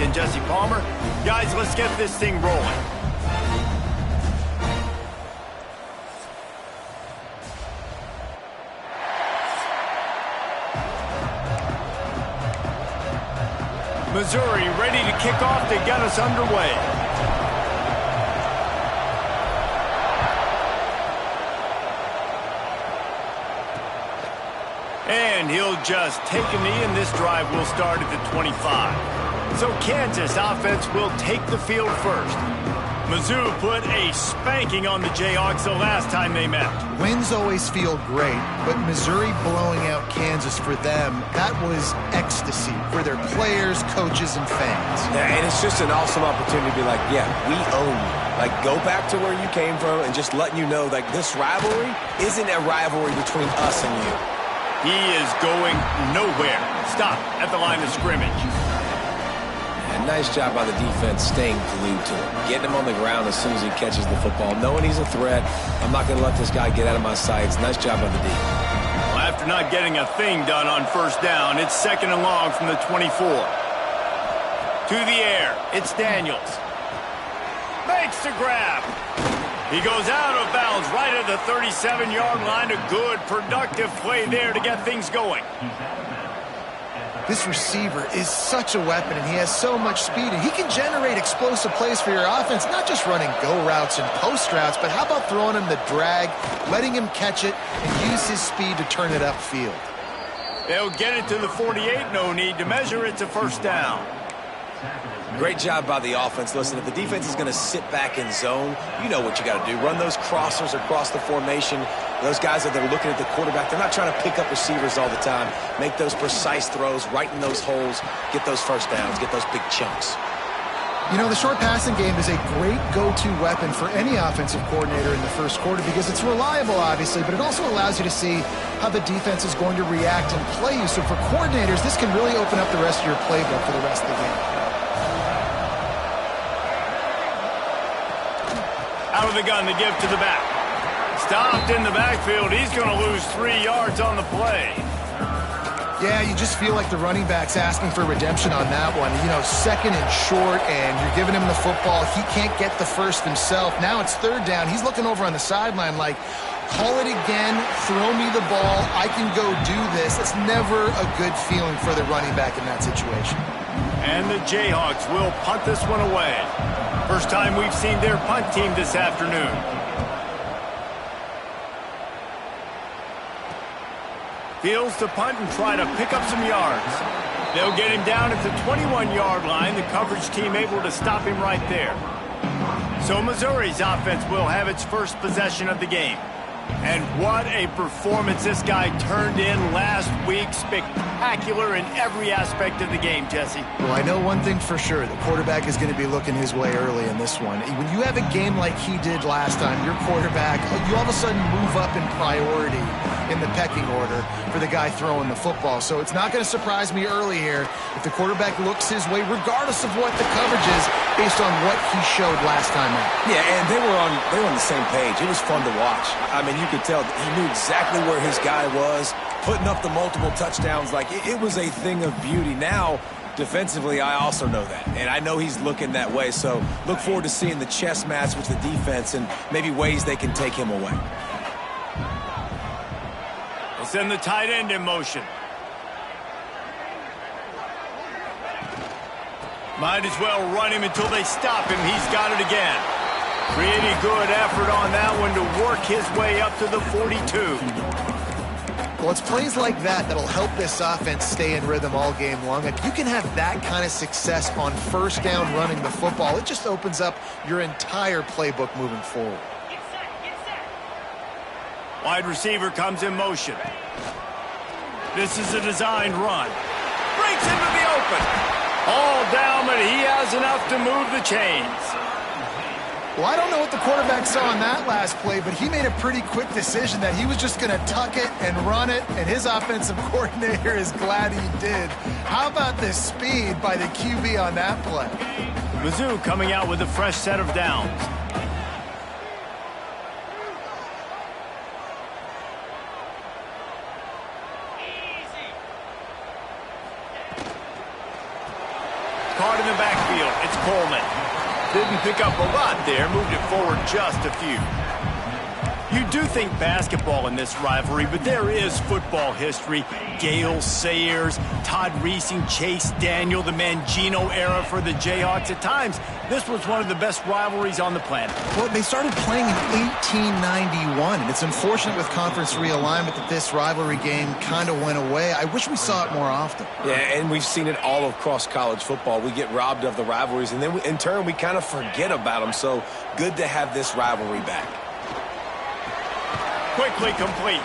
and Jesse Palmer. Guys, let's get this thing rolling. Missouri ready to kick off to get us underway. And he'll just take a knee, and this drive will start at the 25. So Kansas offense will take the field first. Mizzou put a spanking on the Jayhawks the last time they met. Wins always feel great, but Missouri blowing out Kansas for them, that was ecstasy for their players, coaches, and fans. Yeah, and it's just an awesome opportunity to be like, yeah, we own you. Like, go back to where you came from and just letting you know, like, this rivalry isn't a rivalry between us and you. He is going nowhere. Stop at the line of scrimmage. Nice job by the defense staying glued to him. Getting him on the ground as soon as he catches the football. Knowing he's a threat, I'm not going to let this guy get out of my sights. Nice job by the D. Well, after not getting a thing done on first down, it's 2nd and long from the 24. To the air, it's Daniels. Makes the grab. He goes out of bounds right at the 37-yard line. A good, productive play there to get things going. This receiver is such a weapon, and he has so much speed, and he can generate explosive plays for your offense, not just running go routes and post routes, but how about throwing him the drag, letting him catch it, and use his speed to turn it upfield. They'll get it to the 48, no need to measure. It's a first down. Great job by the offense. Listen, if the defense is going to sit back in zone, you know what you got to do. Run those crossers across the formation. Those guys that are looking at the quarterback, they're not trying to pick up receivers all the time. Make those precise throws, right in those holes, get those first downs, get those big chunks. You know, the short passing game is a great go-to weapon for any offensive coordinator in the first quarter because it's reliable, obviously, but it also allows you to see how the defense is going to react and play you. So for coordinators, this can really open up the rest of your playbook for the rest of the game. Out of the gun, the give to the back. Stopped in the backfield. He's going to lose 3 yards on the play. Yeah, you just feel like the running back's asking for redemption on that one. You know, 2nd and short, and you're giving him the football. He can't get the first himself. Now it's 3rd down. He's looking over on the sideline like, call it again, throw me the ball, I can go do this. It's never a good feeling for the running back in that situation. And the Jayhawks will punt this one away. First time we've seen their punt team this afternoon. Fields to punt and try to pick up some yards. They'll get him down at the 21-yard line. The coverage team able to stop him right there. So Missouri's offense will have its first possession of the game. And what a performance this guy turned in last week. Spectacular in every aspect of the game, Jesse. Well, I know one thing for sure. The quarterback is going to be looking his way early in this one. When you have a game like he did last time, your quarterback, you all of a sudden move up in priority in the pecking order for the guy throwing the football. So it's not going to surprise me early here if the quarterback looks his way, regardless of what the coverage is, based on what he showed last time out. Yeah, and they were on the same page. It was fun to watch. I mean, you could tell he knew exactly where his guy was, putting up the multiple touchdowns. Like, it was a thing of beauty. Now, defensively, I also know that, and I know he's looking that way. So look forward to seeing the chess match with the defense and maybe ways they can take him away. They'll send the tight end in motion. Might as well run him until they stop him. He's got it again. Pretty good effort on that one to work his way up to the 42. Well, it's plays like that that'll help this offense stay in rhythm all game long. If you can have that kind of success on first down running the football, it just opens up your entire playbook moving forward. Wide receiver comes in motion. This is a designed run. Breaks into the open. All down, but he has enough to move the chains. Well, I don't know what the quarterback saw on that last play, but he made a pretty quick decision that he was just going to tuck it and run it, and his offensive coordinator is glad he did. How about the speed by the QB on that play? Mizzou coming out with a fresh set of downs. Caught in the back field. It's Coleman. Didn't pick up a lot there. Moved it forward just a few. You do think basketball in this rivalry, but there is football history. Gale Sayers, Todd Reesing, Chase Daniel, the Mangino era for the Jayhawks. At times, this was one of the best rivalries on the planet. Well, they started playing in 1891, and it's unfortunate with conference realignment that this rivalry game kind of went away. I wish we saw it more often. Yeah, and we've seen it all across college football. We get robbed of the rivalries, and then in turn, we kind of forget about them. So good to have this rivalry back. Quickly complete.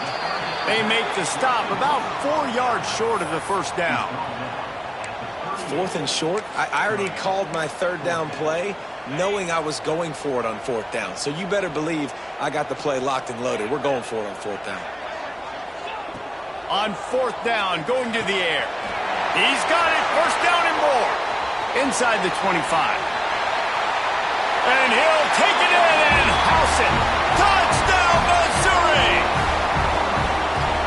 They make the stop about 4 yards short of the first down. 4th and short? I already called my 3rd down play knowing I was going for it on 4th down. So you better believe I got the play locked and loaded. We're going for it on 4th down. On 4th down, going to the air. He's got it. First down and more. Inside the 25. And he'll take it in and house it. Touchdown, Missouri!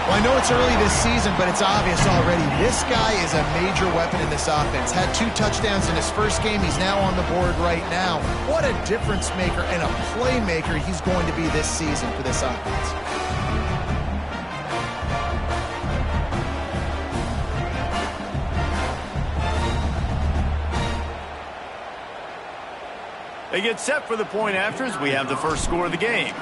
Well, I know it's early this season, but it's obvious already. This guy is a major weapon in this offense. Had 2 touchdowns in his first game. He's now on the board right now. What a difference maker and a playmaker he's going to be this season for this offense. They get set for the point afters. We have the first score of the game.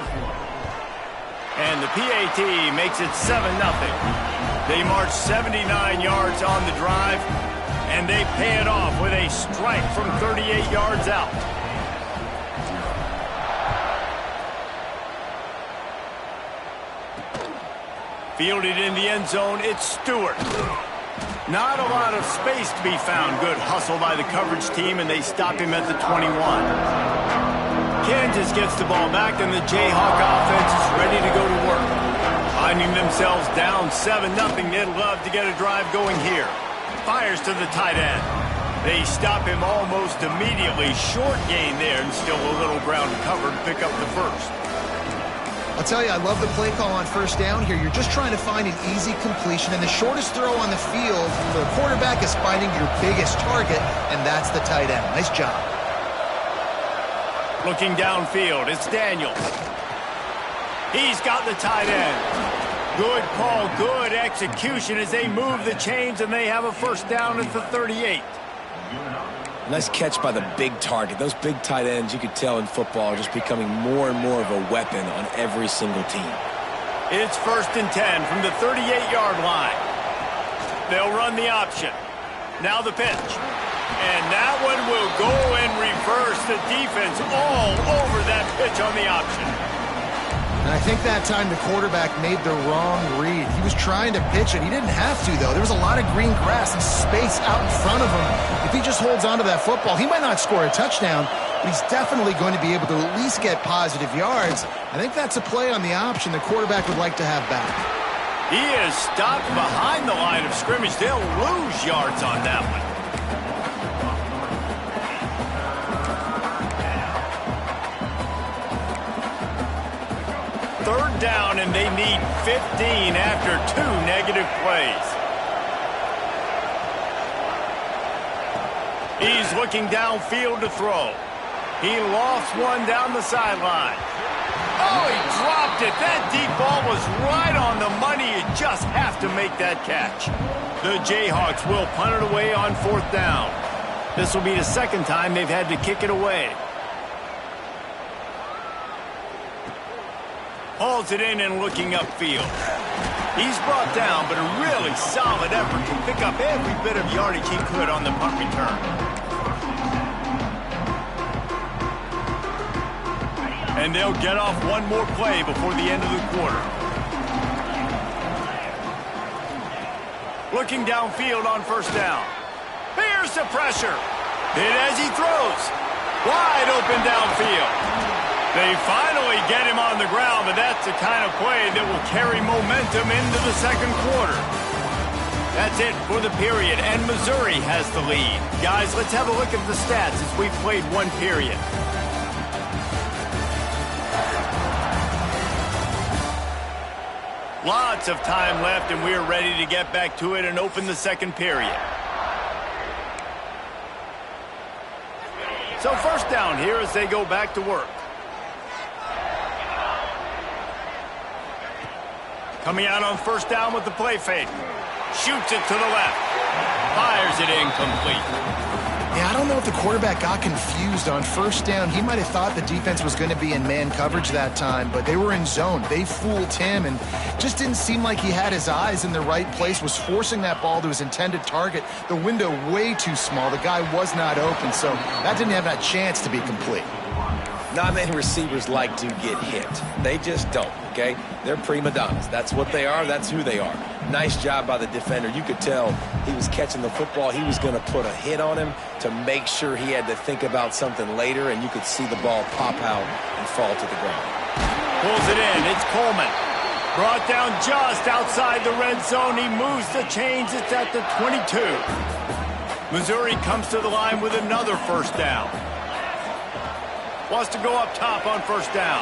And the PAT makes it 7-0. They march 79 yards on the drive, and they pay it off with a strike from 38 yards out. Fielded in the end zone, it's Stewart. Not a lot of space to be found. Good hustle by the coverage team, and they stop him at the 21. Kansas gets the ball back, and the Jayhawk offense is ready to go to work. Finding themselves down 7-0, they'd love to get a drive going here. Fires to the tight end. They stop him almost immediately. Short gain there, and still a little ground covered to pick up the first. I'll tell you, I love the play call on first down here. You're just trying to find an easy completion, and the shortest throw on the field for the quarterback is finding your biggest target, and that's the tight end. Nice job. Looking downfield, it's Daniels. He's got the tight end. Good call, good execution as they move the chains, and they have a first down at the 38. Nice catch by the big target. Those big tight ends, you could tell in football, are just becoming more and more of a weapon on every single team. It's 1st and 10 from the 38-yard line. They'll run the option. Now the pitch. And that one will go in reverse. The defense all over that pitch on the option. And I think that time the quarterback made the wrong read. He was trying to pitch it. He didn't have to, though. There was a lot of green grass and space out in front of him. If he just holds on to that football, he might not score a touchdown, but he's definitely going to be able to at least get positive yards. I think that's a play on the option the quarterback would like to have back. He is stopped behind the line of scrimmage. They'll lose yards on that one. Third down, and they need 15 after 2 negative plays. He's looking downfield to throw. He lost one down the sideline. Oh, he dropped it. That deep ball was right on the money. You just have to make that catch. The Jayhawks will punt it away on 4th down. This will be the 2nd time they've had to kick it away. Hauls it in and looking upfield. He's brought down, but a really solid effort to pick up every bit of yardage he could on the punt return. And they'll get off one more play before the end of the quarter. Looking downfield on 1st down. Here's the pressure. Hit as he throws. Wide open downfield. They finally get him on the ground, but that's the kind of play that will carry momentum into the 2nd quarter. That's it for the period, and Missouri has the lead. Guys, let's have a look at the stats as we've played 1 period. Lots of time left, and we're ready to get back to it and open the 2nd period. So first down here as they go back to work. Coming out on first down with the play fake. Shoots it to the left. Fires it incomplete. Yeah, I don't know if the quarterback got confused on first down. He might have thought the defense was going to be in man coverage that time, but they were in zone. They fooled him and just didn't seem like he had his eyes in the right place, was forcing that ball to his intended target. The window way too small. The guy was not open, so that didn't have that chance to be complete. Not many receivers like to get hit. They just don't, okay? They're prima donnas. That's what they are. That's who they are. Nice job by the defender. You could tell he was catching the football. He was going to put a hit on him to make sure he had to think about something later, and you could see the ball pop out and fall to the ground. Pulls it in. It's Coleman. Brought down just outside the red zone. He moves the chains. It's at the 22. Missouri comes to the line with another first down. Wants to go up top on first down.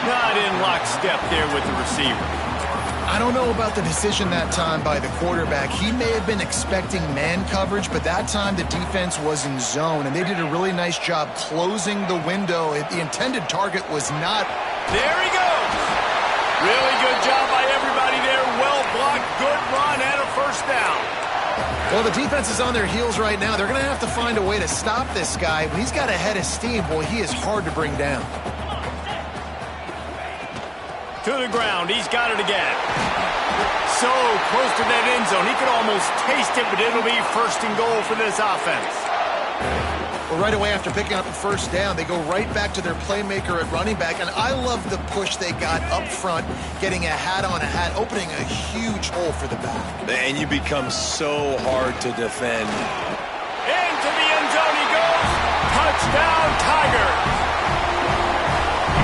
Not in lockstep there with the receiver. I don't know about the decision that time by the quarterback. He may have been expecting man coverage, but that time the defense was in zone, and they did a really nice job closing the window. The intended target was not. There he goes. Really good job by everybody there. Well blocked, good run, and a first down. Well, the defense is on their heels right now. They're going to have to find a way to stop this guy. When he's got a head of steam, boy, he is hard to bring down. To the ground. He's got it again. So close to that end zone. He could almost taste it, but it'll be first and goal for this offense. Well, right away after picking up a first down, they go right back to their playmaker at running back. And I love the push they got up front, getting a hat on a hat, opening a huge hole for the back. And you become so hard to defend. Into the end zone he goes. Touchdown, Tigers.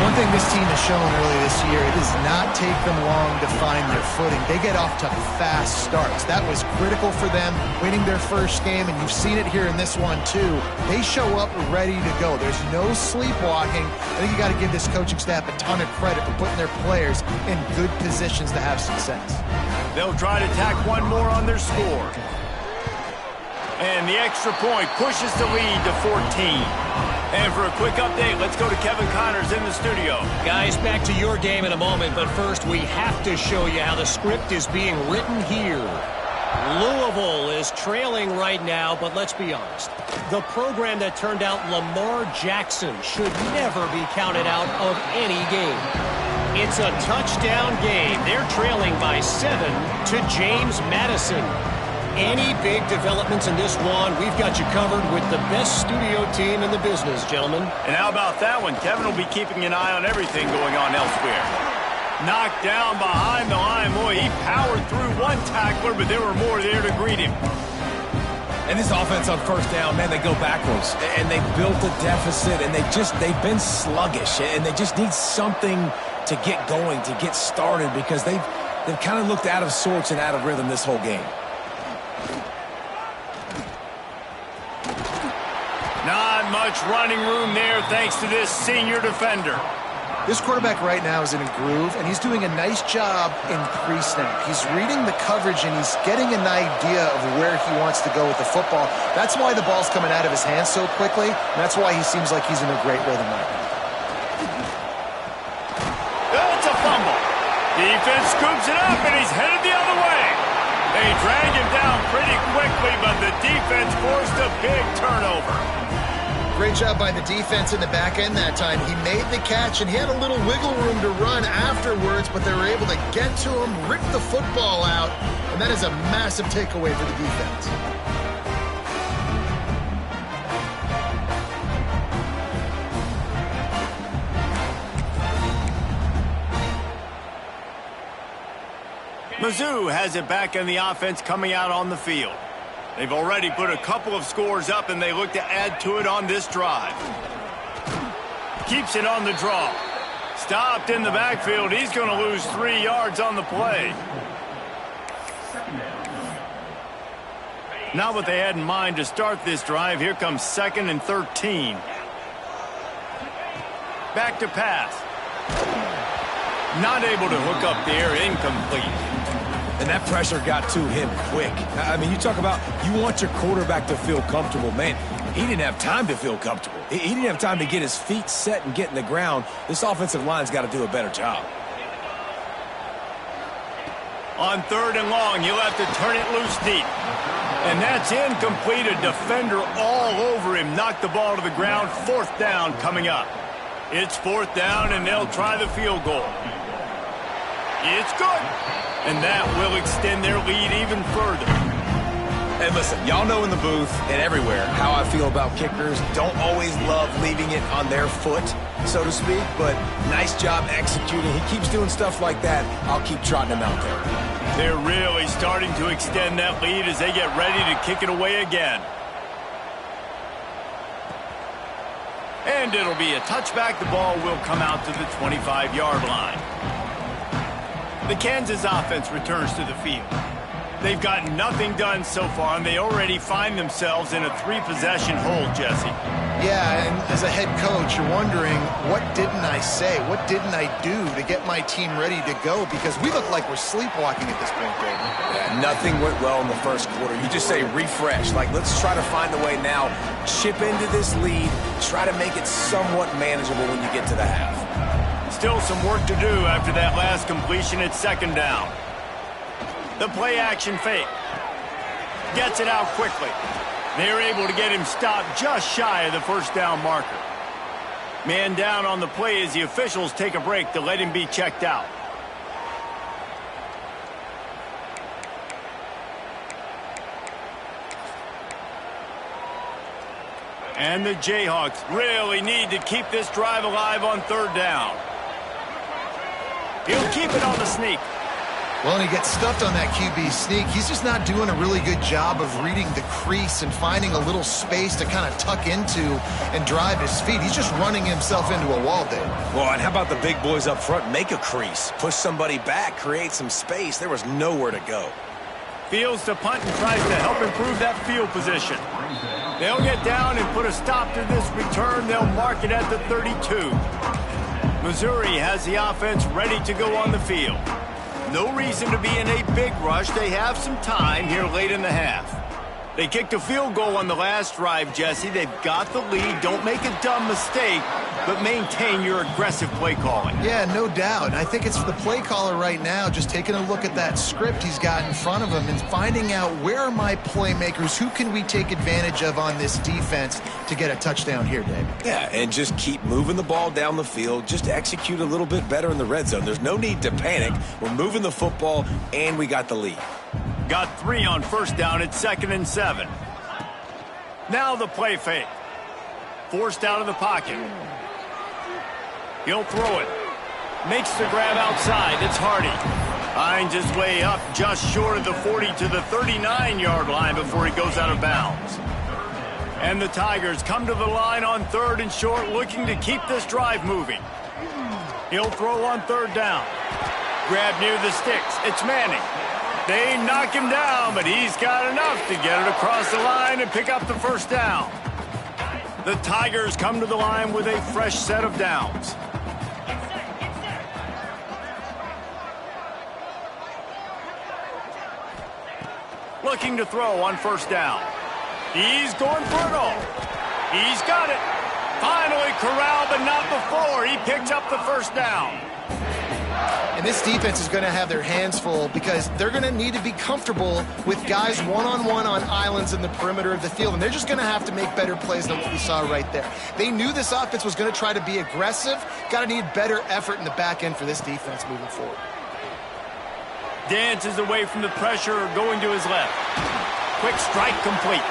One thing this team has shown early this year, it does not take them long to find their footing. They get off to fast starts. That was critical for them, winning their first game, and you've seen it here in this one too. They show up ready to go. There's no sleepwalking. I think you got to give this coaching staff a ton of credit for putting their players in good positions to have success. They'll try to tack one more on their score. And the extra point pushes the lead to 14. And for a quick update, let's go to Kevin Connors in the studio. Guys, back to your game in a moment, but first we have to show you how the script is being written here. Louisville is trailing right now, but let's be honest. The program that turned out Lamar Jackson should never be counted out of any game. It's a touchdown game. They're trailing by 7 to James Madison. Any big developments in this one, we've got you covered with the best studio team in the business, gentlemen. And how about that one? Kevin will be keeping an eye on everything going on elsewhere. Knocked down behind the line. Boy, he powered through one tackler, but there were more there to greet him. And this offense on first down, man, they go backwards. And they built a deficit, and they've been sluggish. And they just need something to get going, to get started, because they've kind of looked out of sorts and out of rhythm this whole game. Not much running room there thanks to this senior defender. This quarterback right now is in a groove, and he's doing a nice job in pre-snap. He's reading the coverage, and he's getting an idea of where he wants to go with the football. That's why the ball's coming out of his hands so quickly, and that's why he seems like he's in a great rhythm right now. It's a fumble. Defense scoops it up, and he's headed the other way. They drag him down pretty quickly, but the defense forced a big turnover. Great job by the defense in the back end that time. He made the catch, and he had a little wiggle room to run afterwards, but they were able to get to him, rip the football out, and that is a massive takeaway for the defense. Mizzou has it back in the offense coming out on the field. They've already put a couple of scores up, and they look to add to it on this drive. Keeps it on the draw. Stopped in the backfield. He's going to lose 3 yards on the play. Not what they had in mind to start this drive. Here comes 2nd and 13. Back to pass. Not able to hook up there. Incomplete. And that pressure got to him quick. I mean, you talk about you want your quarterback to feel comfortable. Man, he didn't have time to feel comfortable. He didn't have time to get his feet set and get in the ground. This offensive line's got to do a better job. On 3rd and long, he'll have to turn it loose deep. And that's incomplete. A defender all over him. Knocked the ball to the ground. 4th down coming up. It's 4th down, and they'll try the field goal. It's good. And that will extend their lead even further. And listen, y'all know in the booth and everywhere how I feel about kickers. Don't always love leaving it on their foot, so to speak, but nice job executing. He keeps doing stuff like that. I'll keep trotting him out there. They're really starting to extend that lead as they get ready to kick it away again. And it'll be a touchback. The ball will come out to the 25-yard line. The Kansas offense returns to the field. They've gotten nothing done so far, and they already find themselves in a 3-possession hole, Jesse. Yeah, and as a head coach, you're wondering, what didn't I say? What didn't I do to get my team ready to go? Because we look like we're sleepwalking at this point, David. Yeah, nothing went well in the first quarter. You just say refresh. Like, let's try to find a way now. Chip into this lead. Try to make it somewhat manageable when you get to the half. Still some work to do after that last completion at 2nd down. The play-action fake. Gets it out quickly. They're able to get him stopped just shy of the 1st down marker. Man down on the play as the officials take a break to let him be checked out. And the Jayhawks really need to keep this drive alive on 3rd down. He'll keep it on the sneak. Well, and he gets stuffed on that QB sneak. He's just not doing a really good job of reading the crease and finding a little space to kind of tuck into and drive his feet. He's just running himself into a wall, Dave. Well, and how about the big boys up front? Make a crease. Push somebody back. Create some space. There was nowhere to go. Fields to punt and tries to help improve that field position. They'll get down and put a stop to this return. They'll mark it at the 32. Missouri has the offense ready to go on the field. No reason to be in a big rush. They have some time here late in the half. They kicked a field goal on the last drive, Jesse. They've got the lead. Don't make a dumb mistake, but maintain your aggressive play calling. Yeah, no doubt. I think it's for the play caller right now, just taking a look at that script he's got in front of him and finding out, where are my playmakers? Who can we take advantage of on this defense to get a touchdown here, Dave? Yeah, and just keep moving the ball down the field. Just execute a little bit better in the red zone. There's no need to panic. We're moving the football, and we got the lead. Got 3 on 1st down at 2nd and 7. Now the play fake. Forced out of the pocket. He'll throw it. Makes the grab outside. It's Hardy. Finds his way up just short of the 40 to the 39-yard line before he goes out of bounds. And the Tigers come to the line on 3rd and short, looking to keep this drive moving. He'll throw on 3rd down. Grab near the sticks. It's Manning. They knock him down, but he's got enough to get it across the line and pick up the 1st down. The Tigers come to the line with a fresh set of downs. Looking to throw on 1st down. He's going for it all. He's got it. Finally corralled, but not before. He picks up the 1st down. And this defense is going to have their hands full because they're going to need to be comfortable with guys one-on-one on islands in the perimeter of the field. And they're just going to have to make better plays than what we saw right there. They knew this offense was going to try to be aggressive. Got to need better effort in the back end for this defense moving forward. Dances away from the pressure, going to his left. Quick strike complete.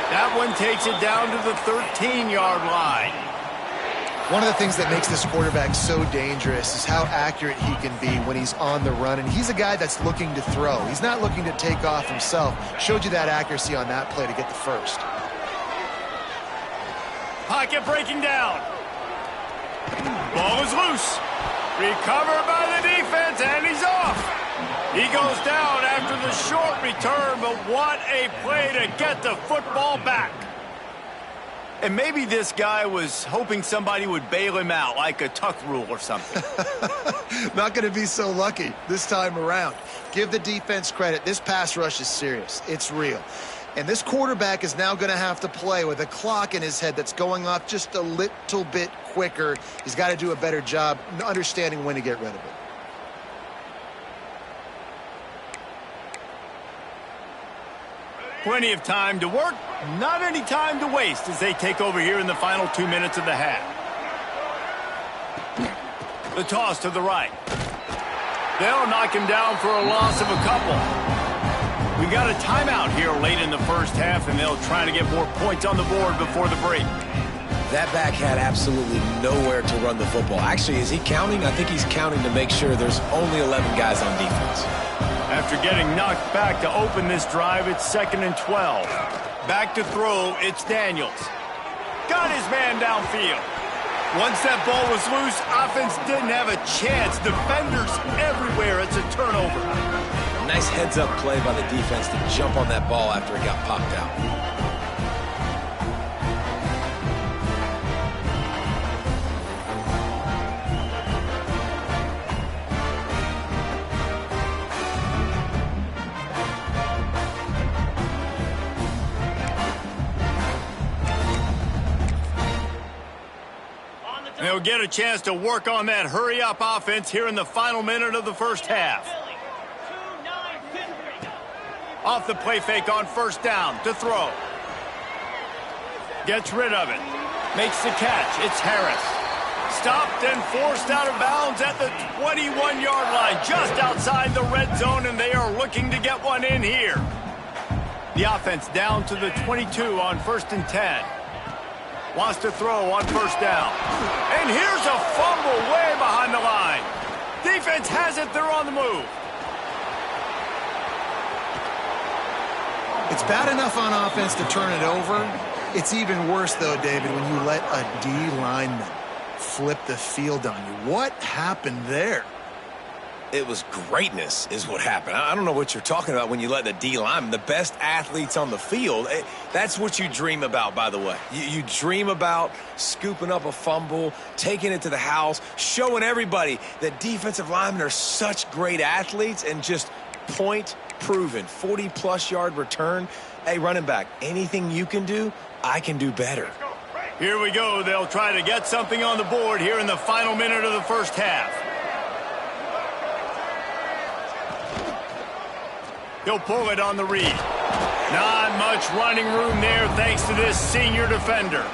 That one takes it down to the 13-yard line. One of the things that makes this quarterback so dangerous is how accurate he can be when he's on the run. And he's a guy that's looking to throw. He's not looking to take off himself. Showed you that accuracy on that play to get the 1st. Pocket breaking down. Ball is loose. Recovered by the defense, and he's off. He goes down after the short return, but what a play to get the football back. And maybe this guy was hoping somebody would bail him out, like a tuck rule or something. Not going to be so lucky this time around. Give the defense credit. This pass rush is serious. It's real. And this quarterback is now going to have to play with a clock in his head that's going off just a little bit quicker. He's got to do a better job understanding when to get rid of it. Plenty of time to work, not any time to waste as they take over here in the final 2 minutes of the half. The toss to the right. They'll knock him down for a loss of a couple. We've got a timeout here late in the first half, and they'll try to get more points on the board before the break. That back had absolutely nowhere to run the football. Actually, is he counting? I think he's counting to make sure there's only 11 guys on defense. After getting knocked back to open this drive, it's 2nd and 12. Back to throw, it's Daniels. Got his man downfield. Once that ball was loose, offense didn't have a chance. Defenders everywhere. It's a turnover. Nice heads-up play by the defense to jump on that ball after it got popped out. They'll get a chance to work on that hurry-up offense here in the final minute of the first half. Off the play fake on first down to throw. Gets rid of it. Makes the catch. It's Harris. Stopped and forced out of bounds at the 21-yard line, just outside the red zone, and they are looking to get one in here. The offense down to the 22 on 1st and 10. Wants to throw on first down. And here's a fumble way behind the line. Defense has it. They're on the move. It's bad enough on offense to turn it over. It's even worse, though, David, when you let a D lineman flip the field on you. What happened there? It was greatness is what happened. I don't know what you're talking about when you let the D lineman, the best athletes on the field. That's what you dream about, by the way. You dream about scooping up a fumble, taking it to the house, showing everybody that defensive linemen are such great athletes, and just point proven. 40-plus yard return. Hey, running back, anything you can do, I can do better. Here we go. They'll try to get something on the board here in the final minute of the first half. He'll pull it on the read. Not much running room there thanks to this senior defender.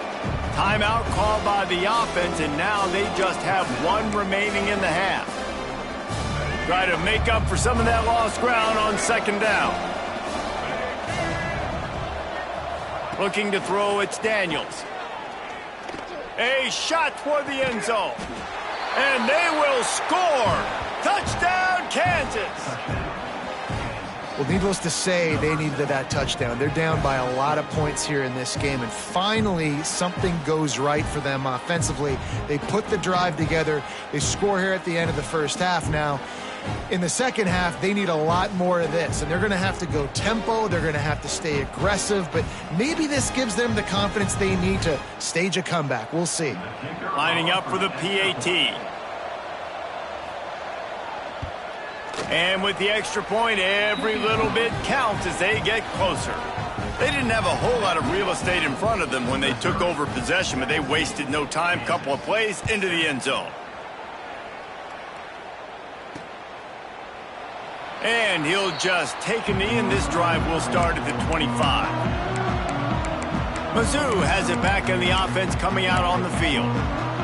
Timeout called by the offense, and now they just have one remaining in the half. Try to make up for some of that lost ground on second down. Looking to throw, it's Daniels. A shot toward the end zone. And they will score. Touchdown, Kansas. Well, needless to say, they needed that touchdown. They're down by a lot of points here in this game, and finally something goes right for them offensively. They put the drive together. They score here at the end of the first half. Now, in the second half, they need a lot more of this, and they're going to have to go tempo. They're going to have to stay aggressive, but maybe this gives them the confidence they need to stage a comeback. We'll see. Lining up for the PAT. And with the extra point, every little bit counts as they get closer. They didn't have a whole lot of real estate in front of them when they took over possession, but they wasted no time. Couple of plays into the end zone. And he'll just take a knee, and this drive will start at the 25. Mizzou has it back in the offense coming out on the field.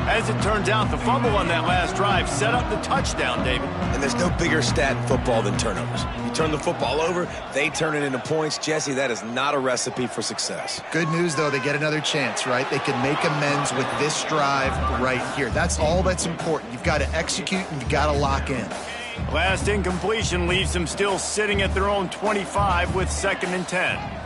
As it turns out, the fumble on that last drive set up the touchdown, David. And there's no bigger stat in football than turnovers. You turn the football over, they turn it into points. Jesse, that is not a recipe for success. Good news, though, they get another chance, right? They can make amends with this drive right here. That's all that's important. You've got to execute, and you've got to lock in. Last incompletion leaves them still sitting at their own 25 with 2nd and 10.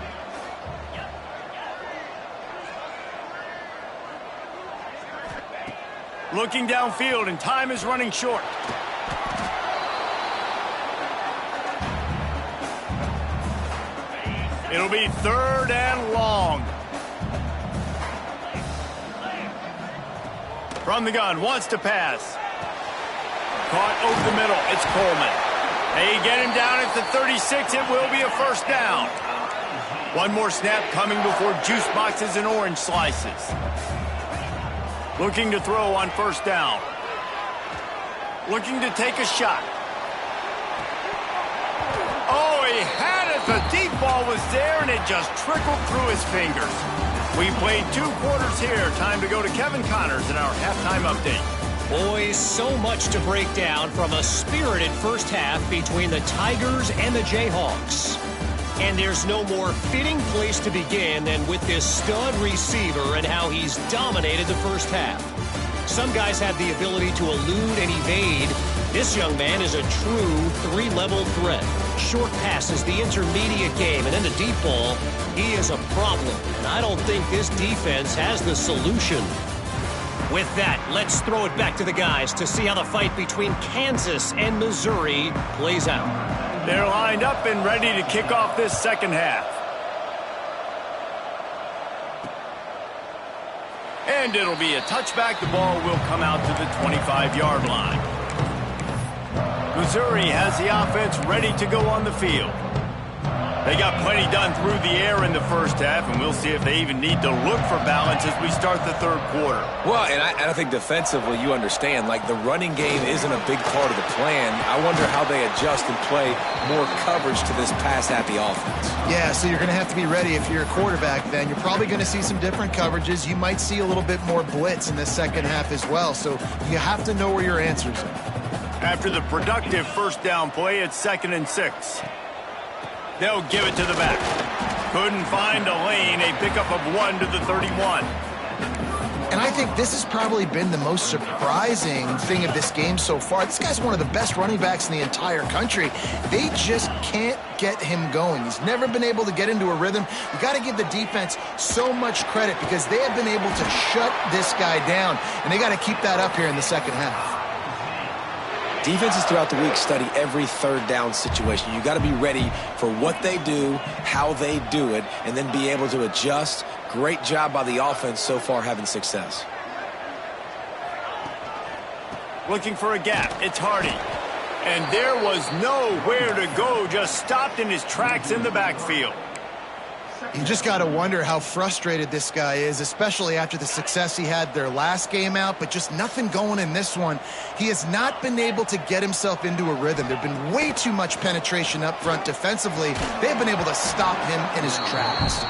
Looking downfield, and time is running short. It'll be 3rd and long. From the gun, wants to pass. Caught over the middle. It's Coleman. They get him down at the 36. It will be a first down. One more snap coming before juice boxes and orange slices. Looking to throw on first down. Looking to take a shot. Oh, he had it. The deep ball was there, and it just trickled through his fingers. We played 2 quarters here. Time to go to Kevin Connors in our halftime update. Boys, so much to break down from a spirited first half between the Tigers and the Jayhawks. And there's no more fitting place to begin than with this stud receiver and how he's dominated the first half. Some guys have the ability to elude and evade. This young man is a true 3-level threat. Short passes, the intermediate game, and then the deep ball. He is a problem, and I don't think this defense has the solution. With that, let's throw it back to the guys to see how the fight between Kansas and Missouri plays out. They're lined up and ready to kick off this second half. And it'll be a touchback. The ball will come out to the 25-yard line. Missouri has the offense ready to go on the field. They got plenty done through the air in the first half, and we'll see if they even need to look for balance as we start the third quarter. Well, and I think defensively, you understand, like the running game isn't a big part of the plan. I wonder how they adjust and play more coverage to this pass-happy offense. Yeah, so you're going to have to be ready if you're a quarterback then. You're probably going to see some different coverages. You might see a little bit more blitz in the second half as well, so you have to know where your answers are. After the productive first down play, it's 2nd and 6. They'll give it to the back. Couldn't find a lane. A pickup of 1 to the 31. And I think this has probably been the most surprising thing of this game so far. This guy's one of the best running backs in the entire country. They just can't get him going. He's never been able to get into a rhythm. You got to give the defense so much credit because they have been able to shut this guy down, and they got to keep that up here in the second half. Defenses throughout the week study every third down situation. You got to be ready for what they do, how they do it, and then be able to adjust. Great job by the offense so far having success. Looking for a gap. It's Hardy. And there was nowhere to go. Just stopped in his tracks in the backfield. You just got to wonder how frustrated this guy is, especially after the success he had their last game out, but just nothing going in this one. He has not been able to get himself into a rhythm. There's been way too much penetration up front defensively. They've been able to stop him in his tracks.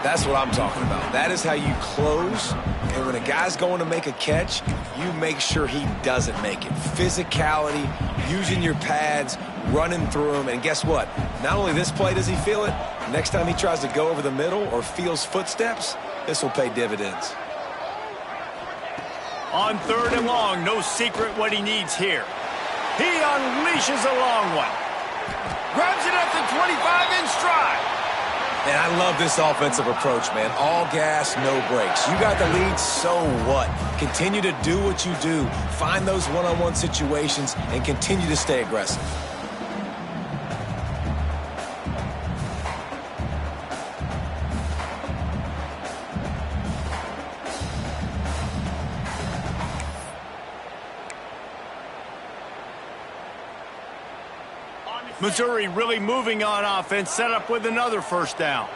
That's what I'm talking about. That is how you close. And when a guy's going to make a catch, you make sure he doesn't make it. Physicality, using your pads, running through them. And guess what? Not only this play does he feel it, next time he tries to go over the middle or feels footsteps, this will pay dividends. On 3rd and long, no secret what he needs here. He unleashes a long one. Grabs it at the 25 in stride. And I love this offensive approach, man. All gas, no brakes. You got the lead, so what? Continue to do what you do. Find those one-on-one situations and continue to stay aggressive. Missouri really moving on offense, set up with another first down.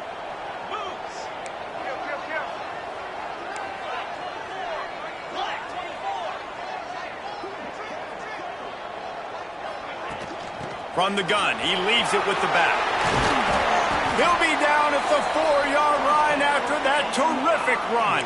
From the gun, he leaves it with the back. He'll be down at the 4-yard line after that terrific run.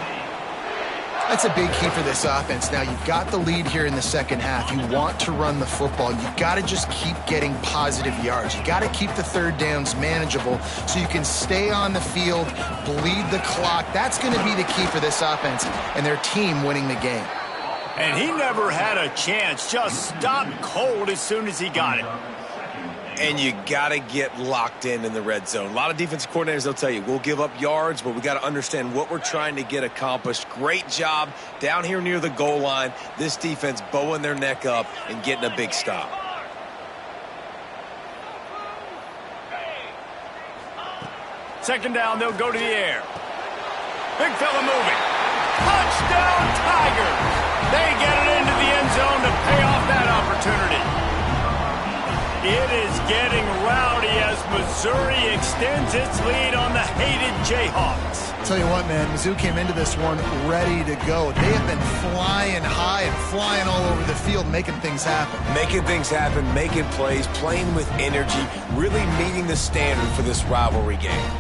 That's a big key for this offense. Now, you've got the lead here in the second half. You want to run the football. You've got to just keep getting positive yards. You've got to keep the third downs manageable so you can stay on the field, bleed the clock. That's going to be the key for this offense and their team winning the game. And he never had a chance. Just stopped cold as soon as he got it. And you got to get locked in the red zone. A lot of defensive coordinators, they'll tell you, we'll give up yards, but we got to understand what we're trying to get accomplished. Great job down here near the goal line. This defense bowing their neck up and getting a big stop. Second down, they'll go to the air. Big fella moving. Touchdown, Tigers! They get it into the end zone to pay off that opportunity. It is getting rowdy as Missouri extends its lead on the hated Jayhawks. Tell you what, man, Mizzou came into this one ready to go. They have been flying high and flying all over the field, making things happen. Making things happen, making plays, playing with energy, really meeting the standard for this rivalry game.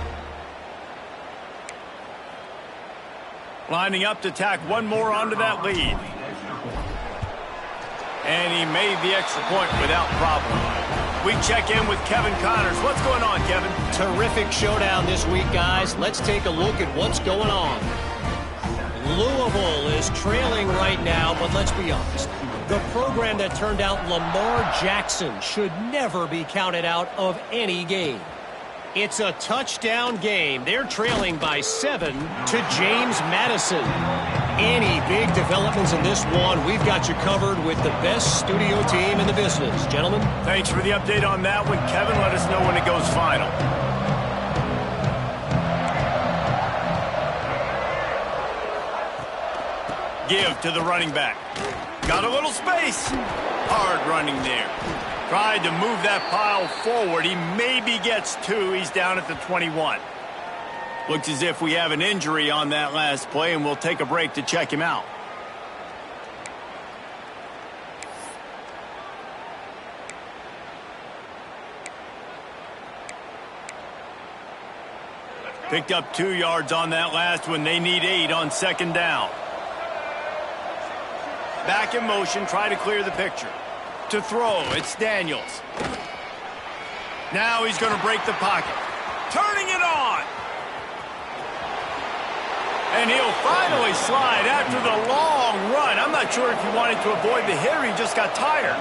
Lining up to tack one more onto that lead. And he made the extra point without problem. We check in with Kevin Connors. What's going on, Kevin? Terrific showdown this week, guys. Let's take a look at what's going on. Louisville is trailing right now, but let's be honest. The program that turned out Lamar Jackson should never be counted out of any game. It's a touchdown game. They're trailing by 7 to James Madison. Any big developments in this one, we've got you covered with the best studio team in the business. Gentlemen. Thanks for the update on that one, Kevin. Let us know when it goes final. Give to the running back. Got a little space. Hard running there. Tried to move that pile forward. He maybe gets 2. He's down at the 21. Looks as if we have an injury on that last play, and we'll take a break to check him out. Picked up 2 yards on that last one. They need 8 on second down. Back in motion, try to clear the picture. To throw, it's Daniels. Now he's going to break the pocket. Turning it on. And he'll finally slide after the long run. I'm not sure if he wanted to avoid the hit or he just got tired.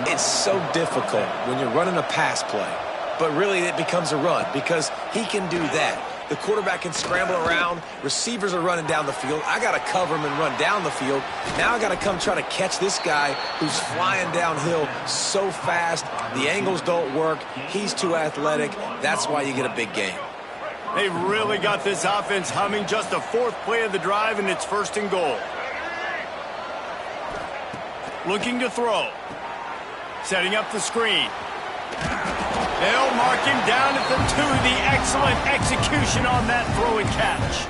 It's so difficult when you're running a pass play, but really it becomes a run because he can do that. The quarterback can scramble around. Receivers are running down the field. I got to cover him and run down the field. Now I got to come try to catch this guy who's flying downhill so fast. The angles don't work. He's too athletic. That's why you get a big game. They've really got this offense humming. Just the 4th play of the drive, and it's 1st and goal. Looking to throw. Setting up the screen. They'll mark him down at the 2. The excellent execution on that throw and catch.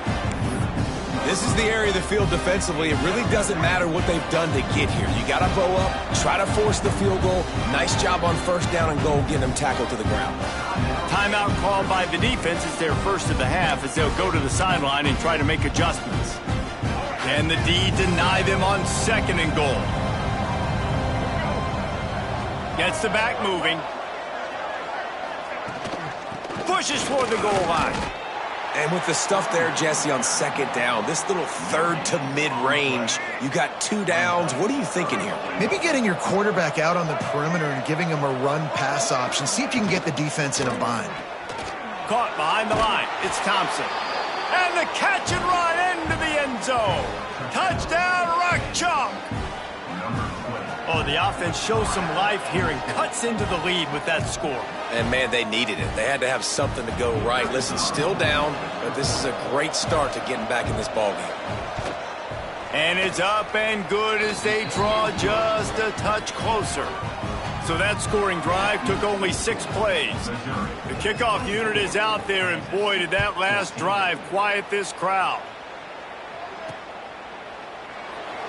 This is the area of the field defensively. It really doesn't matter what they've done to get here. You got to bow up, try to force the field goal. Nice job on 1st down and goal, getting them tackled to the ground. Timeout called by the defense. It's their first of the half as they'll go to the sideline and try to make adjustments. Can the D deny them on 2nd and goal? Gets the back moving. Pushes toward the goal line. And with the stuff there, Jesse, on 2nd down, this little 3rd to mid-range, you got 2 downs. What are you thinking here? Maybe getting your quarterback out on the perimeter and giving him a run-pass option. See if you can get the defense in a bind. Caught behind the line. It's Thompson. And the catch and run into the end zone. Touchdown, Rock Chalk. Oh, the offense shows some life here and cuts into the lead with that score. And, man, they needed it. They had to have something to go right. Listen, still down, but this is a great start to getting back in this ballgame. And it's up and good as they draw just a touch closer. So that scoring drive took only 6 plays. The kickoff unit is out there, and boy, did that last drive quiet this crowd.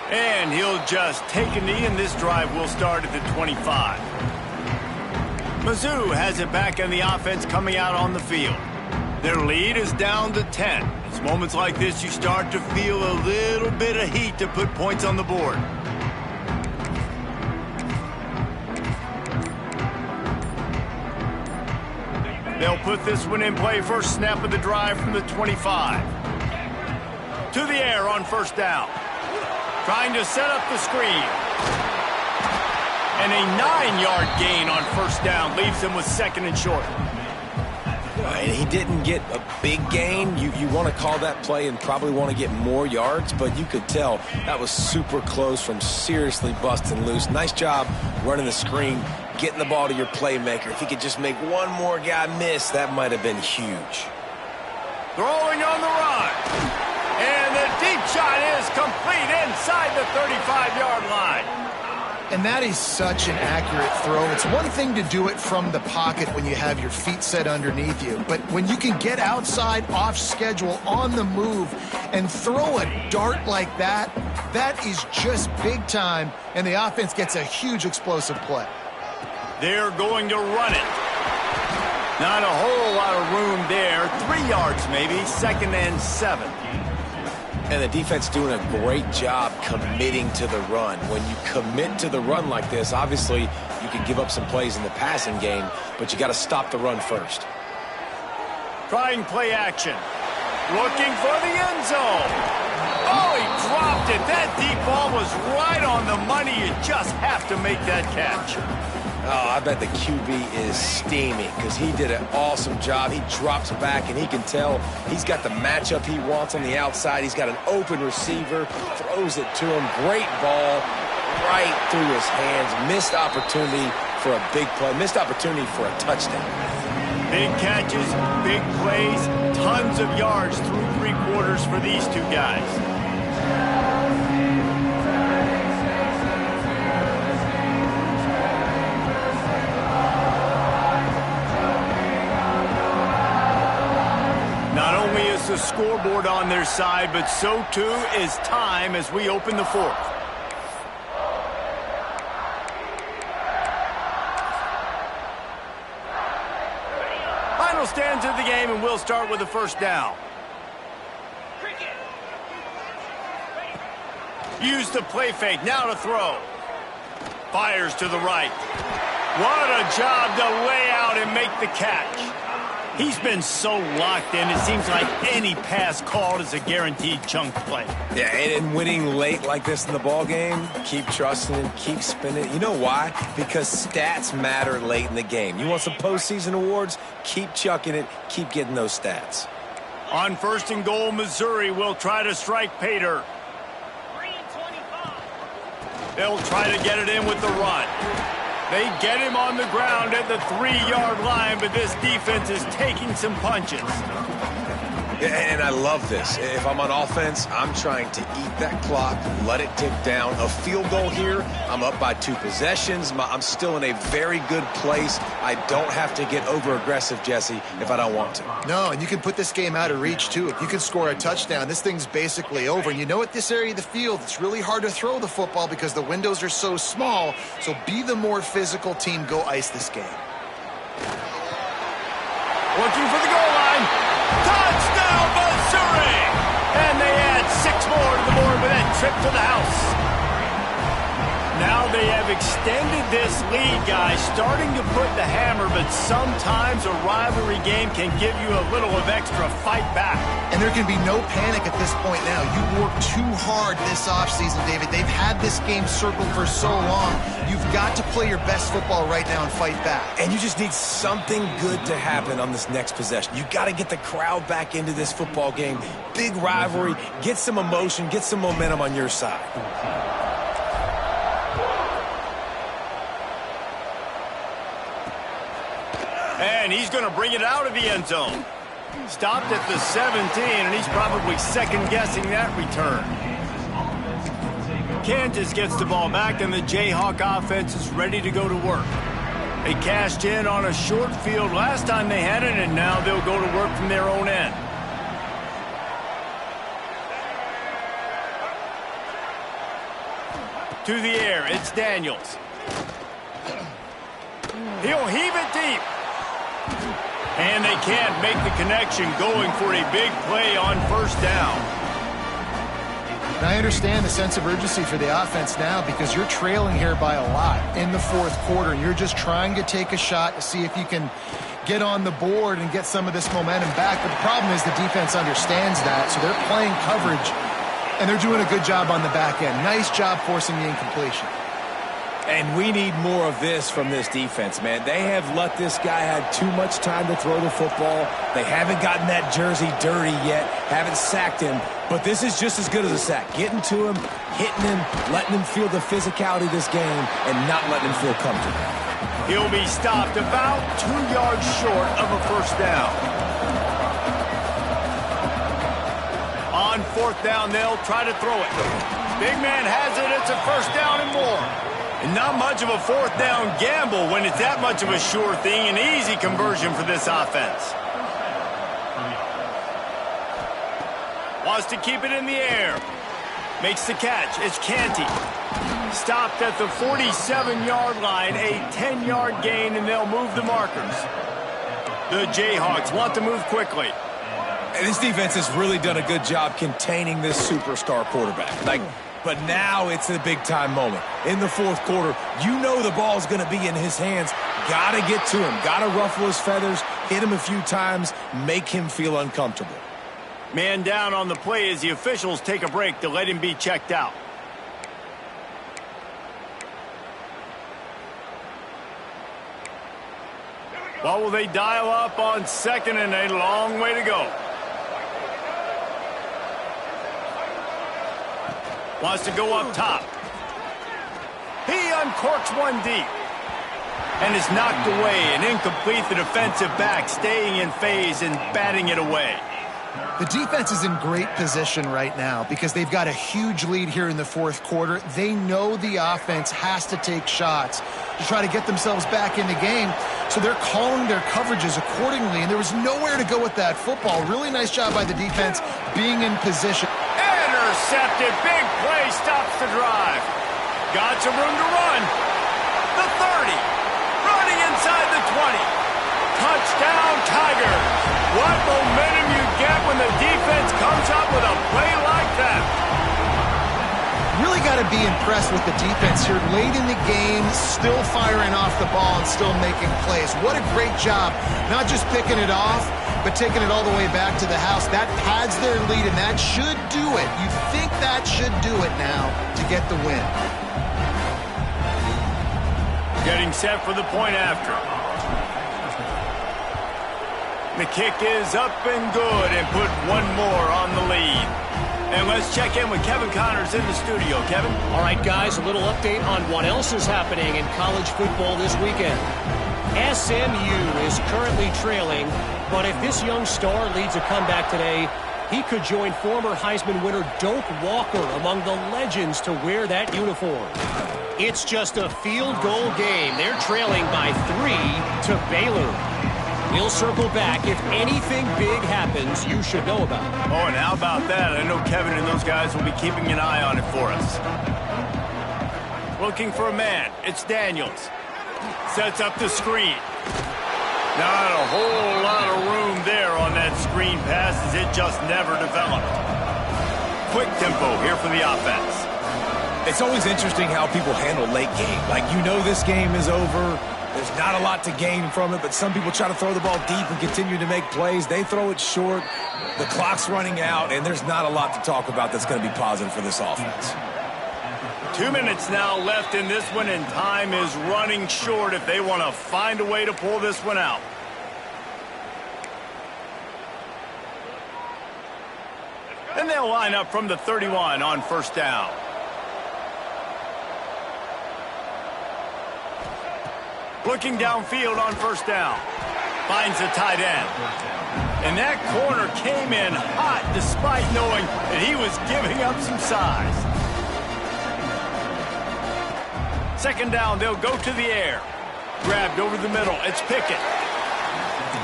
And he'll just take a knee, and this drive will start at the 25. Mizzou has it back in the offense coming out on the field. Their lead is down to 10. It's moments like this you start to feel a little bit of heat to put points on the board. They'll put this one in play. First snap of the drive from the 25. To the air on 1st down. Trying to set up the screen. And a 9-yard gain on 1st down leaves him with 2nd and short. He didn't get a big gain. You want to call that play and probably want to get more yards, but you could tell that was super close from seriously busting loose. Nice job running the screen, getting the ball to your playmaker. If he could just make one more guy miss, that might have been huge. Throwing on the run. And the deep shot is complete inside the 35-yard line. And that is such an accurate throw. It's one thing to do it from the pocket when you have your feet set underneath you, but when you can get outside, off schedule, on the move, and throw a dart like that, that is just big time, and the offense gets a huge explosive play. They're going to run it. Not a whole lot of room there. 3 yards maybe, 2nd and 7. And the defense doing a great job committing to the run. When you commit to the run like this, obviously you can give up some plays in the passing game, but you got to stop the run first. Trying play action. Looking for the end zone. Oh, he dropped it. That deep ball was right on the money. You just have to make that catch. Oh, I bet the QB is steaming because he did an awesome job. He drops back, and he can tell he's got the matchup he wants on the outside. He's got an open receiver, throws it to him. Great ball right through his hands. Missed opportunity for a big play. Missed opportunity for a touchdown. Big catches, big plays, tons of yards through 3 quarters for these two guys. Not only is the scoreboard on their side, but so too is time as we open the 4th. Final stands of the game, and we'll start with the first down. Use the play fake, now to throw. Fires to the right. What a job to lay out and make the catch. He's been so locked in, it seems like any pass called is a guaranteed chunk play. Yeah, and winning late like this in the ball game, keep trusting him, keep spinning. You know why? Because stats matter late in the game. You want some postseason awards? Keep chucking it, keep getting those stats. On 1st and goal, Missouri will try to strike Pater. They'll try to get it in with the run. They get him on the ground at the 3-yard line, but this defense is taking some punches. And I love this. If I'm on offense, I'm trying to eat that clock, let it tick down. A field goal here, I'm up by 2 possessions. I'm still in a very good place. I don't have to get over-aggressive, Jesse, if I don't want to. No, and you can put this game out of reach, too. If you can score a touchdown, this thing's basically over. And you know, at this area of the field, it's really hard to throw the football because the windows are so small. So be the more physical team. Go ice this game. Looking for the goal line. Touchdown, Missouri! And they add 6 more to the board with that trip to the house. Now they have extended this lead, guys, starting to put the hammer, but sometimes a rivalry game can give you a little of extra fight back. And there can be no panic at this point now. You worked too hard this offseason, David. They've had this game circled for so long. You've got to play your best football right now and fight back. And you just need something good to happen on this next possession. You got to get the crowd back into this football game. Big rivalry. Get some emotion. Get some momentum on your side. And he's going to bring it out of the end zone. Stopped at the 17, and he's probably second-guessing that return. Kansas gets the ball back, and the Jayhawk offense is ready to go to work. They cashed in on a short field last time they had it, and now they'll go to work from their own end. To the air, it's Daniels. He'll heave it deep. And they can't make the connection, going for a big play on 1st down. And I understand the sense of urgency for the offense now because you're trailing here by a lot in the 4th quarter, and you're just trying to take a shot to see if you can get on the board and get some of this momentum back. But the problem is the defense understands that, so they're playing coverage, and they're doing a good job on the back end. Nice job forcing the incompletion. And we need more of this from this defense, man. They have let this guy have too much time to throw the football. They haven't gotten that jersey dirty yet, haven't sacked him. But this is just as good as a sack. Getting to him, hitting him, letting him feel the physicality of this game, and not letting him feel comfortable. He'll be stopped about 2 yards short of a 1st down. On On fourth down, they'll try to throw it. Big man has it. It's a first down and more. And not much of a fourth down gamble when it's that much of a sure thing. An easy conversion for this offense. Wants to keep it in the air. Makes the catch. It's Canty. Stopped at the 47-yard line. A 10-yard gain, and they'll move the markers. The Jayhawks want to move quickly. And this defense has really done a good job containing this superstar quarterback. But now it's a big-time moment. In the fourth quarter, you know the ball's going to be in his hands. Got to get to him. Got to ruffle his feathers, hit him a few times, make him feel uncomfortable. Man down on the play as the officials take a break to let him be checked out. What will they dial up on second and a long way to go? Wants to go up top. He uncorks one deep. And is knocked away and incomplete. The defensive back staying in phase and batting it away. The defense is in great position right now because they've got a huge lead here in the fourth quarter. They know the offense has to take shots to try to get themselves back in the game. So they're calling their coverages accordingly, and there was nowhere to go with that football. Really nice job by the defense being in position. Intercepted. Big play stops the drive. Got some room to run. The 30. Running inside the 20. Touchdown, Tigers. What momentum you get when the defense comes up with a play like that. Really got to be impressed with the defense here late in the game, still firing off the ball and still making plays. What a great job, not just picking it off, but taking it all the way back to the house. That pads their lead, and that should do it. You think that should do it now to get the win. Getting set for the point after. The kick is up and good and put one more on the lead. And let's check in with Kevin Connors in the studio. Kevin? All right, guys, a little update on what else is happening in college football this weekend. SMU is currently trailing, but if this young star leads a comeback today, he could join former Heisman winner Doak Walker among the legends to wear that uniform. It's just a field goal game. They're trailing by 3 to Baylor. We'll circle back. If anything big happens, you should know about it. Oh, and how about that? I know Kevin and those guys will be keeping an eye on it for us. Looking for a man. It's Daniels. Sets up the screen. Not a whole lot of room there on that screen pass as it just never developed. Quick tempo here for the offense. It's always interesting how people handle late game. Like, you know this game is over. There's not a lot to gain from it, but some people try to throw the ball deep and continue to make plays. They throw it short. The clock's running out, and there's not a lot to talk about that's going to be positive for this offense. 2 minutes now left in this one, and time is running short if they want to find a way to pull this one out. And they'll line up from the 31 on first down. Looking downfield on first down. Finds the tight end. And that corner came in hot despite knowing that he was giving up some size. Second down, they'll go to the air. Grabbed over the middle. It's Pickett.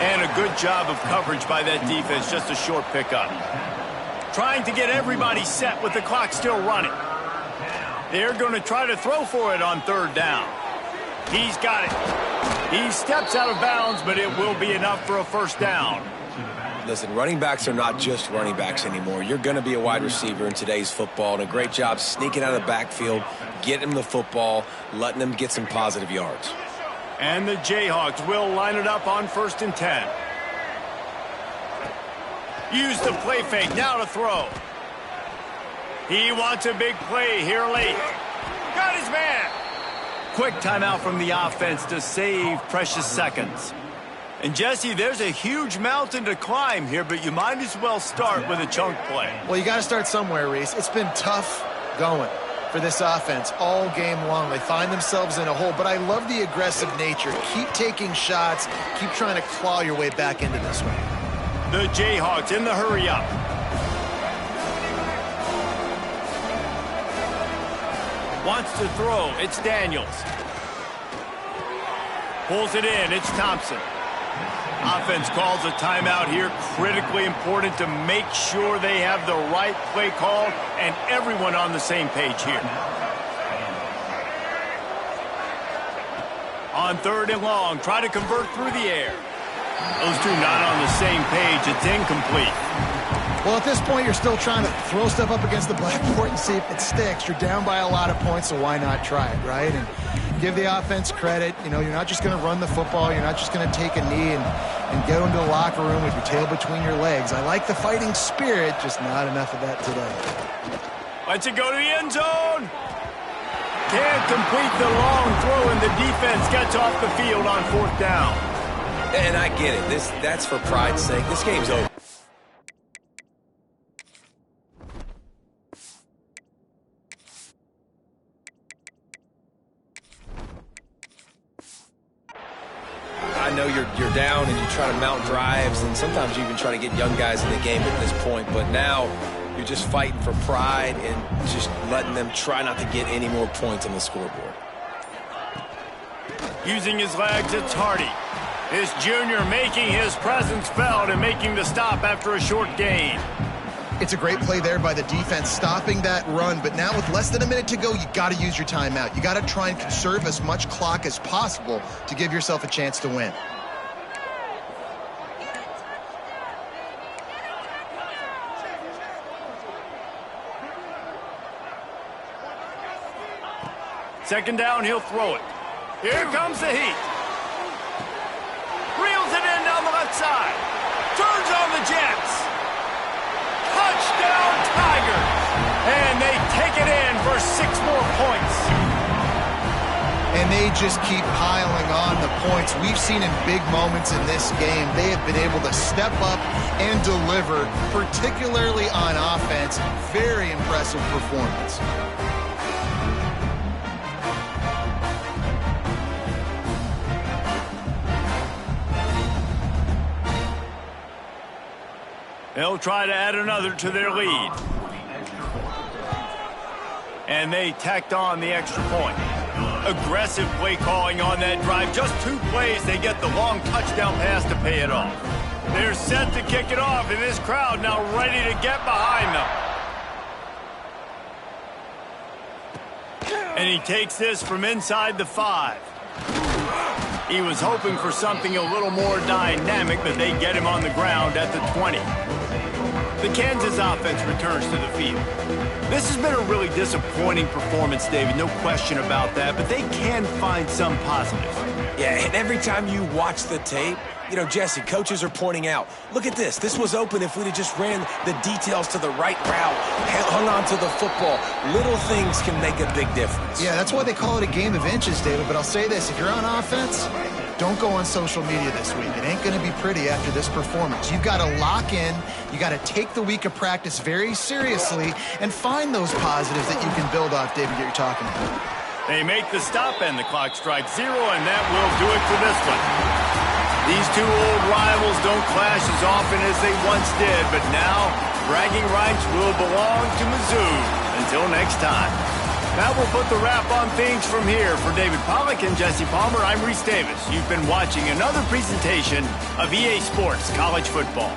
And a good job of coverage by that defense. Just a short pickup. Trying to get everybody set with the clock still running. They're going to try to throw for it on third down. He's got it. He steps out of bounds, but it will be enough for a first down. Listen, running backs are not just running backs anymore. You're going to be a wide receiver in today's football, and a great job sneaking out of the backfield, getting him the football, letting him get some positive yards. And the Jayhawks will line it up on 1st and 10. Use the play fake, now to throw. He wants a big play here late. Got his man. Quick timeout from the offense to save precious seconds. And, Jesse, there's a huge mountain to climb here, but you might as well start with a chunk play. Well, you got to start somewhere, Reese. It's been tough going for this offense all game long. They find themselves in a hole, but I love the aggressive nature. Keep taking shots. Keep trying to claw your way back into this one. The Jayhawks in the hurry up. Wants to throw. It's Daniels. Pulls it in. It's Thompson. Offense calls a timeout here. Critically important to make sure they have the right play call and everyone on the same page here. On 3rd and long, try to convert through the air. Those two not on the same page. It's incomplete. Well, at this point, you're still trying to throw stuff up against the blackboard and see if it sticks. You're down by a lot of points, so why not try it, right? And give the offense credit. You know, you're not just going to run the football. You're not just going to take a knee and go into the locker room with your tail between your legs. I like the fighting spirit, just not enough of that today. Lets it go to the end zone. Can't complete the long throw, and the defense gets off the field on 4th down. And I get it. That's for pride's sake. This game's over. I know you're down and you try to mount drives, and sometimes you even try to get young guys in the game at this point. But now you're just fighting for pride and just letting them try not to get any more points on the scoreboard. Using his legs, it's Hardy. This junior making his presence felt and making the stop after a short gain. It's a great play there by the defense, stopping that run. But now with less than a minute to go, you got to use your timeout. You got to try and conserve as much clock as possible to give yourself a chance to win. Second down, he'll throw it. Here comes the heat. Reels it in down the left side. Turns on the Jets. Touchdown, Tigers. And they take it in for 6 more points. And they just keep piling on the points. We've seen in big moments in this game, they have been able to step up and deliver, particularly on offense. Very impressive performance. They'll try to add another to their lead. And they tacked on the extra point. Aggressive play calling on that drive. Just 2 plays, they get the long touchdown pass to pay it off. They're set to kick it off, and this crowd now ready to get behind them. And he takes this from inside the 5. He was hoping for something a little more dynamic, but they get him on the ground at the 20. The Kansas offense returns to the field. This has been a really disappointing performance, David, no question about that, but they can find some positives. Yeah, and every time you watch the tape, you know, Jesse, coaches are pointing out, look at this. This was open if we'd have just ran the details to the right route, hung on to the football. Little things can make a big difference. Yeah, that's why they call it a game of inches, David. But I'll say this, if you're on offense, don't go on social media this week. It ain't going to be pretty after this performance. You've got to lock in. You got to take the week of practice very seriously and find those positives that you can build off, David, that you're talking about. They make the stop and the clock strikes 0, and that will do it for this one. These two old rivals don't clash as often as they once did, but now bragging rights will belong to Mizzou. Until next time. That will put the wrap on things from here. For David Pollack and Jesse Palmer, I'm Reese Davis. You've been watching another presentation of EA Sports College Football.